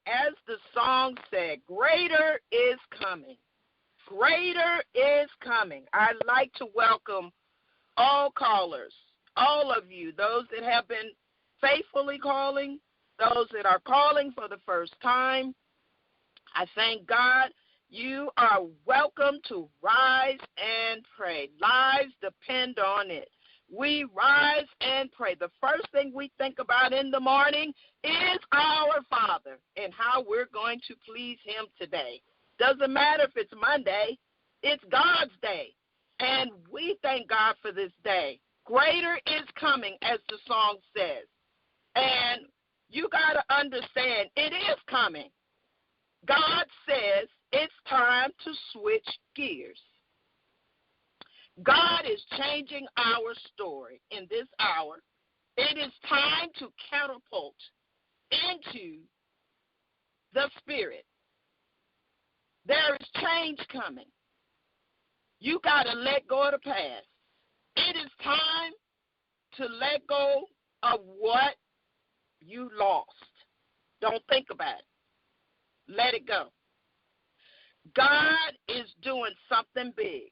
as the song said, greater is coming. Greater is coming. I'd like to welcome all callers, all of you, those that have been faithfully calling, those that are calling for the first time. I thank God you are welcome to Rise and Pray. Lives depend on it. We rise and pray. The first thing we think about in the morning is our Father and how we're going to please him today. Doesn't matter if it's Monday, it's God's day. And we thank God for this day. Greater is coming, as the song says. And you got to understand, it is coming. God says it's time to switch gears. God is changing our story in this hour. It is time to catapult into the Spirit. There is change coming. You got to let go of the past. It is time to let go of what you lost. Don't think about it. Let it go. God is doing something big.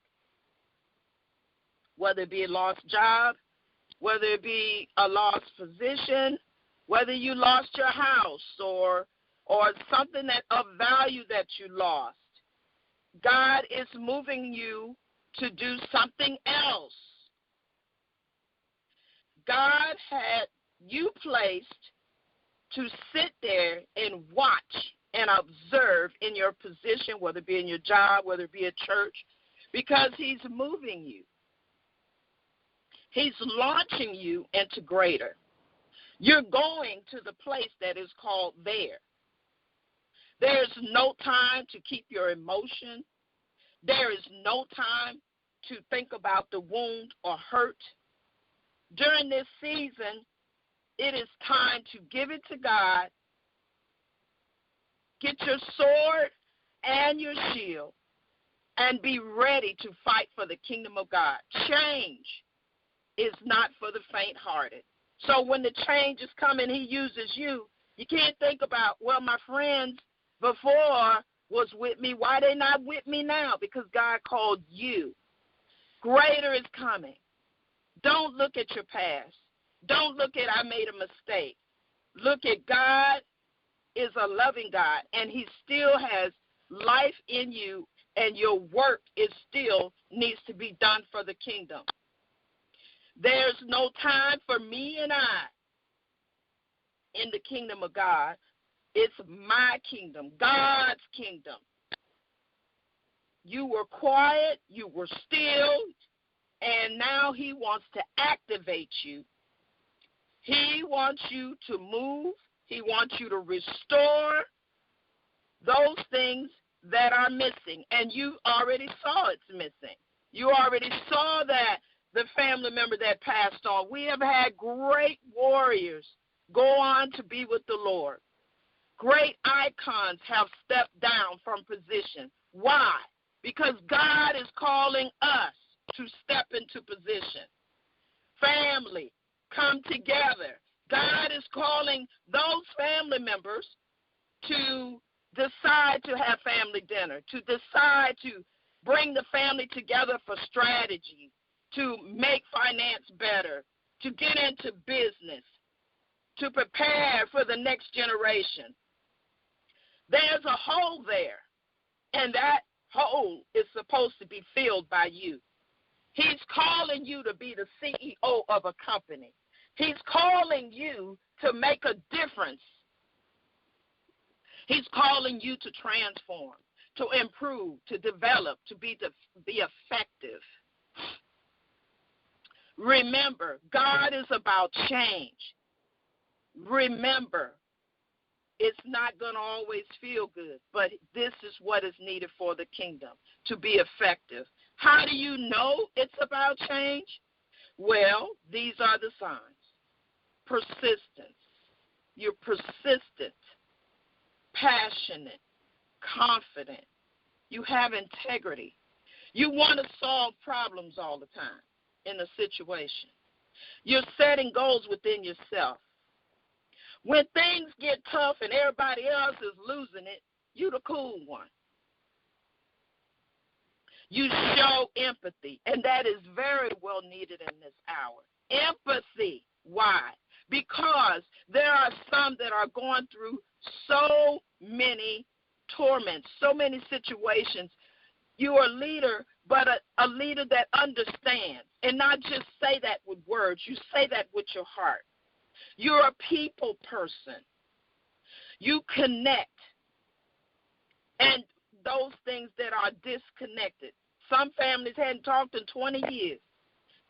Whether it be a lost job, whether it be a lost position, whether you lost your house or something that of value that you lost. God is moving you to do something else. God had you placed to sit there and watch and observe in your position, whether it be in your job, whether it be at church, because he's moving you. He's launching you into greater. You're going to the place that is called there. There's no time to keep your emotion. There is no time to think about the wound or hurt. During this season, it is time to give it to God. Get your sword and your shield and be ready to fight for the kingdom of God. Change is not for the faint-hearted. So when the change is coming, he uses you. You can't think about, well, my friends before was with me. Why they not with me now? Because God called you. Greater is coming. Don't look at your past. Don't look at I made a mistake. Look at God is a loving God, and he still has life in you, and your work is still needs to be done for the kingdom. There's no time for me and I in the kingdom of God. It's my kingdom, God's kingdom. You were quiet, you were still, and now he wants to activate you. He wants you to move. He wants you to restore those things that are missing, and you already saw it's missing. You already saw that the family member that passed on. We have had great warriors go on to be with the Lord. Great icons have stepped down from position. Why? Because God is calling us to step into position. Family, come together. God is calling those family members to decide to have family dinner, to decide to bring the family together for strategy, to make finance better, to get into business, to prepare for the next generation. There's a hole there, and that hole is supposed to be filled by you. He's calling you to be the CEO of a company. He's calling you to make a difference. He's calling you to transform, to improve, to develop, to be effective. Remember, God is about change. Remember, it's not going to always feel good, but this is what is needed for the kingdom, to be effective. How do you know it's about change? Well, these are the signs. Persistence. You're persistent, passionate, confident. You have integrity. You want to solve problems all the time in a situation. You're setting goals within yourself. When things get tough and everybody else is losing it, you the cool one. You show empathy, and that is very well needed in this hour. Empathy. Why? Because there are some that are going through so many torments, so many situations. You are a leader, but a leader that understands, and not just say that with words. You say that with your heart. You're a people person. You connect. And those things that are disconnected. Some families hadn't talked in 20 years.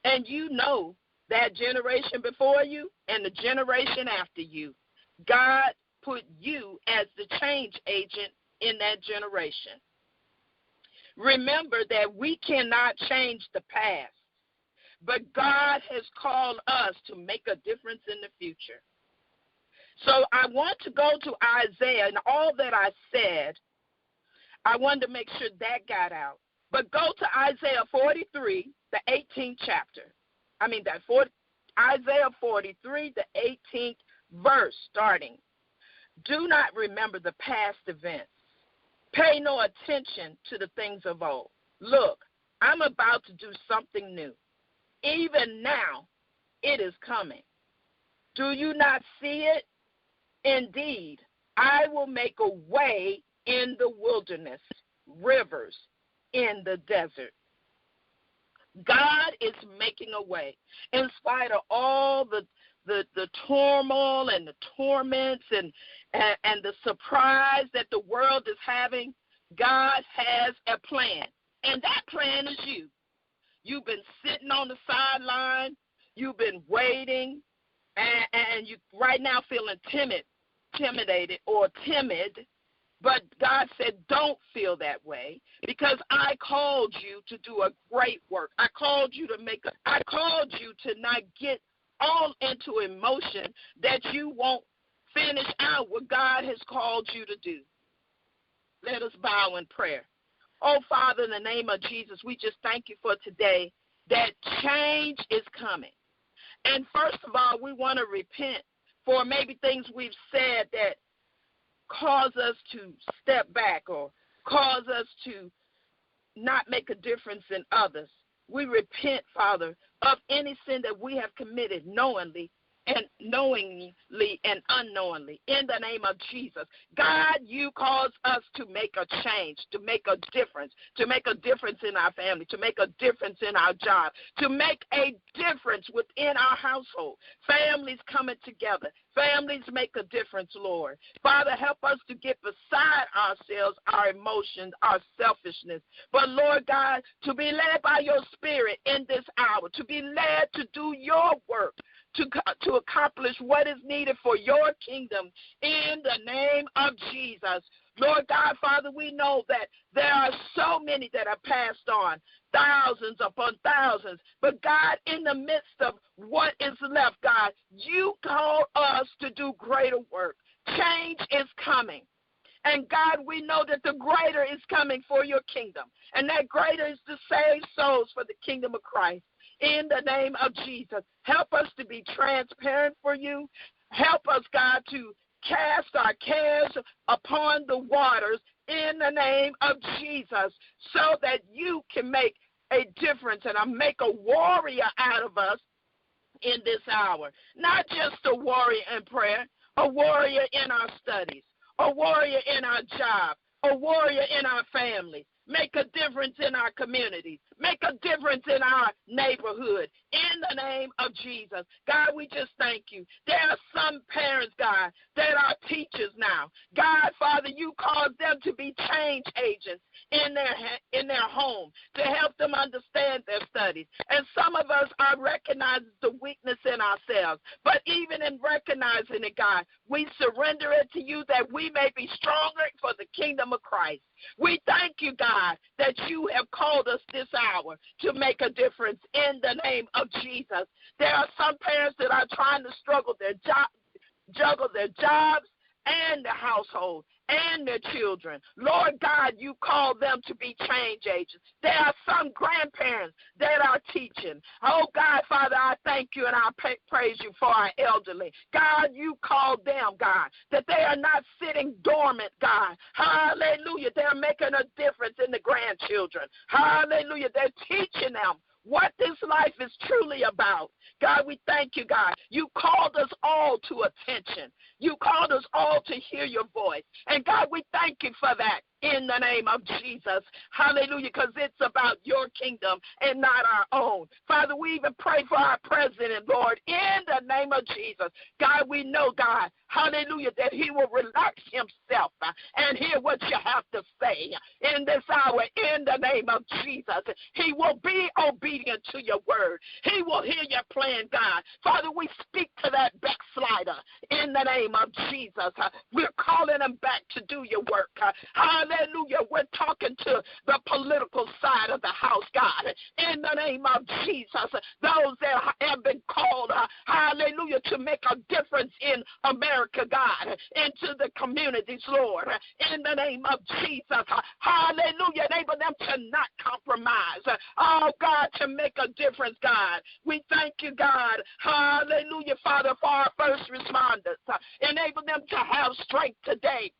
And you know that generation before you and the generation after you, God put you as the change agent in that generation. Remember that we cannot change the past, but God has called us to make a difference in the future. So I want to go to Isaiah, and all that I said, I wanted to make sure that got out. But go to Isaiah 43, the 18th chapter. Isaiah 43, the 18th verse, starting. Do not remember the past events. Pay no attention to the things of old. Look, I'm about to do something new. Even now, it is coming. Do you not see it? Indeed, I will make a way in the wilderness, rivers in the desert. God is making a way. In spite of all the turmoil and the torments and the surprise that the world is having, God has a plan. And that plan is you. You've been sitting on the sideline. You've been waiting. And you right now feeling intimidated or timid. But God said, don't feel that way, because I called you to do a great work. I called you to not get all into emotion that you won't finish out what God has called you to do. Let us bow in prayer. Oh, Father, in the name of Jesus, we just thank you for today that change is coming. And first of all, we want to repent for maybe things we've said that cause us to step back or cause us to not make a difference in others. We repent, Father, of any sin that we have committed knowingly and unknowingly, in the name of Jesus. God, you cause us to make a change, to make a difference in our family, to make a difference in our job, to make a difference within our household. Families coming together. Families make a difference, Lord. Father, help us to get beside ourselves, our emotions, our selfishness. But, Lord God, to be led by your Spirit in this hour, to be led to do your work, to accomplish what is needed for your kingdom in the name of Jesus. Lord God, Father, we know that there are so many that are passed on, thousands upon thousands. But God, in the midst of what is left, God, you call us to do greater work. Change is coming. And God, we know that the greater is coming for your kingdom. And that greater is to save souls for the kingdom of Christ. In the name of Jesus, help us to be transparent for you. Help us, God, to cast our cares upon the waters in the name of Jesus, so that you can make a difference and make a warrior out of us in this hour. Not just a warrior in prayer, a warrior in our studies, a warrior in our job, a warrior in our families. Make a difference in our communities. Make a difference in our neighborhood. In the name of Jesus. God, we just thank you. There are some parents, God, that are teachers now. God, Father, you cause them to be change agents in their home to help them understand their studies. And some of us are recognizing the weakness in ourselves. But even in recognizing it, God, we surrender it to you that we may be stronger for the kingdom of Christ. We thank you, God, that you have called us this hour to make a difference in the name of Jesus. There are some parents that are trying to juggle their jobs and the household and their children. Lord God, you call them to be change agents. There are some grandparents that are teaching. Oh, God, Father, I thank you and I praise you for our elderly. God, you called them, God, that they are not sitting dormant, God. Hallelujah. They're making a difference in the grandchildren. Hallelujah. They're teaching them what this life is truly about. God, we thank you, God. You called us all to attention. You called us all to hear your voice. And God, we thank you for that in the name of Jesus. Hallelujah, because it's about your kingdom and not our own. Father, we even pray for our president, Lord, in the name of Jesus. God, we know, God, hallelujah, that he will relax himself and hear what you have to say in this hour in the name of Jesus. He will be obedient to your word. He will hear your plan, God. Father, we speak to that backslider in the name of Jesus. We're calling him back to do your work. Hallelujah. We're talking to the political side of the house, God, in the name of Jesus. Those that have been called, hallelujah, to make a difference in America, God, into the communities, Lord, in the name of Jesus. Hallelujah. Enable them to not compromise. Oh, God, to make a difference, God. We thank you, God. Hallelujah, Father, for our first responders. Enable them to have strength today.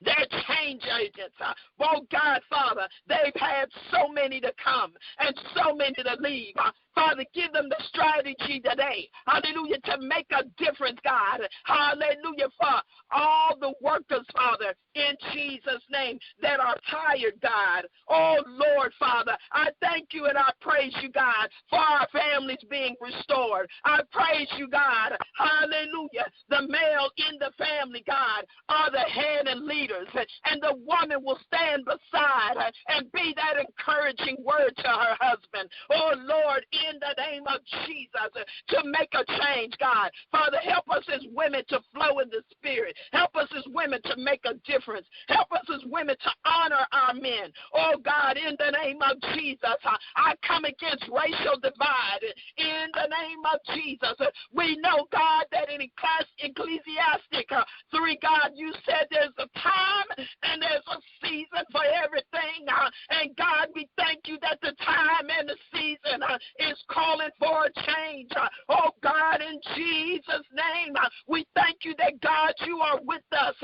They're change agents. Oh, God, Father, they've had so many to come and so many to leave. Father, give them the strategy today, hallelujah, to make a difference, God. Hallelujah, for all the workers, Father, in Jesus' name, that are tired, God. Oh, Lord, Father, I thank you and I praise you, God, for our families being restored. I praise you, God. Hallelujah. The male in the family, God, are the head and leaders, and the woman will stand beside her and be that encouraging word to her husband. Oh, Lord, in the name of Jesus, to make a change, God. Father, help us as women to flow in the Spirit. Help us as women to make a difference. Help us as women to honor our men. Oh, God, in the name of Jesus, I come against racial divide. In the name of Jesus, we know, God, that in Ecclesiastic 3, God, you said there's a time and there's a season for everything. And, God, we thank you that the time and the season is calling for a change. Oh, God, in Jesus' name, we thank you that, God, you are with us,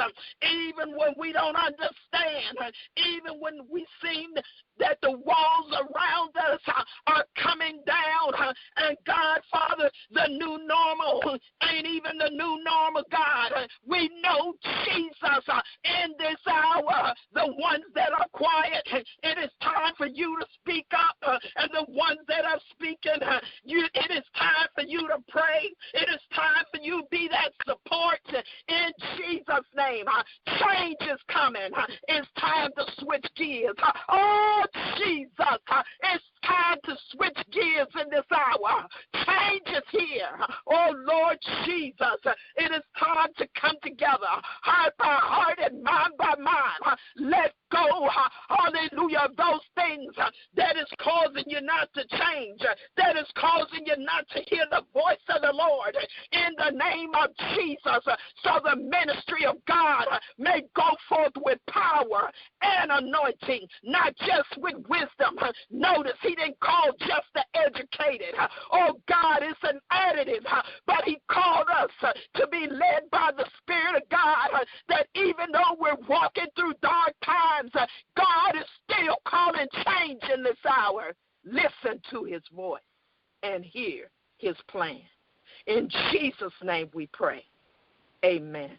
even when we don't understand, even when we seem that the walls around us are coming down. And, God, Father, the new normal ain't even the new normal, God. We know, Jesus, in this hour, the ones that are quiet, it is time for you to speak up, and the ones that are speaking, it is time for you to pray. It is time for you to be that support in Jesus' name. Change is coming. It's time to switch gears. Oh, Jesus, it's time to switch gears in this hour. Change is here. Oh, Lord Jesus, it is time to come together, heart by heart and mind by mind. Let go, hallelujah, of those things that is causing you not to change, that is causing you not to hear the voice of the Lord in the name of Jesus, so the ministry of God may go forth with power and anointing, not just with wisdom. Notice he didn't call just the educated. Oh, God, it's an additive, but he called us to be led by the Spirit of God, that even though we're walking through dark times, God is still calling change in this hour. Listen to his voice and hear his plan. In Jesus' name we pray. Amen.